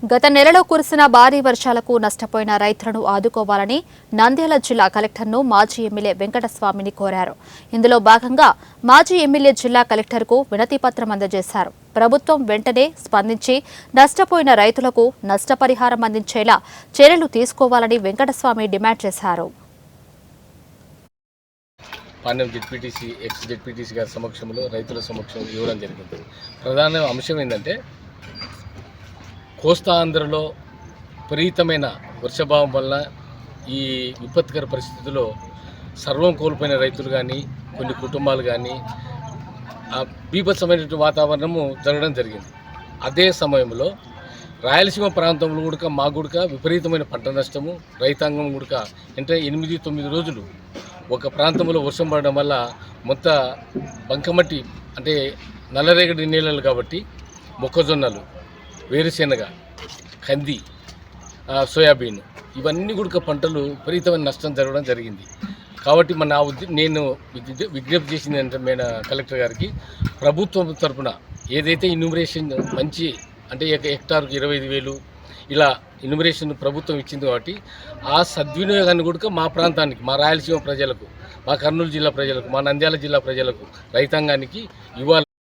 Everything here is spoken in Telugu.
గత నెలలో కురిసిన భారీ వర్షాలకు నష్టపోయిన రైతులను ఆదుకోవాలని నంద్యాల జిల్లా కలెక్టర్ను మాజీ ఎమ్మెల్యే వెంకటస్వామిని కోరారు. ఇందులో భాగంగా మాజీ ఎమ్మెల్యే జిల్లా కలెక్టర్కు వినతిపత్రం అందజేశారు. ప్రభుత్వం వెంటనే స్పందించి నష్టపోయిన రైతులకు నష్టపరిహారం అందించేలా చర్యలు తీసుకోవాలని వెంకటస్వామి డిమాండ్ చేశారు. పాండ్యం జెడ్పీటీసీ ఎక్స్ జెడ్పీటీసీ గారి సమక్షంలో రైతుల సమక్షంలో ఇవ్వడం జరిగింది. ప్రధాన అంశం ఏంటంటే కోస్తా ఆంధ్రలో విపరీతమైన వర్షభావం వల్ల ఈ విపత్కర పరిస్థితుల్లో సర్వం కోల్పోయిన రైతులు కానీ కొన్ని కుటుంబాలు కానీ బీభత్సమైనటువంటి వాతావరణము జరగడం జరిగింది. అదే సమయంలో రాయలసీమ ప్రాంతంలో కూడా మాకు కూడా విపరీతమైన పంట నష్టము, రైతాంగం కూడా అంటే 8-9 రోజులు ఒక ప్రాంతంలో వర్షం పడడం వల్ల మొత్తం బంకమట్టి అంటే నల్లరేగడి నీళ్ళలు కాబట్టి మొక్కజొన్నలు, వేరుశెనగ, కంది, సోయాబీన్ ఇవన్నీ కూడా పంటలు విపరీతమైన నష్టం జరగడం జరిగింది. కాబట్టి నేను విజ్ఞప్తి చేసింది అంటే కలెక్టర్ గారికి ప్రభుత్వం తరఫున ఏదైతే ఇన్యూమరేషన్ మంచి అంటే హెక్టార్కు 25,000 ఇలా ఇన్యూమరేషన్ ప్రభుత్వం ఇచ్చింది కాబట్టి ఆ సద్వినియోగాన్ని కూడా మా ప్రాంతానికి, మా రాయలసీమ ప్రజలకు, మా కర్నూలు జిల్లా ప్రజలకు, మా నంద్యాల జిల్లా ప్రజలకు, రైతాంగానికి ఇవ్వాలి.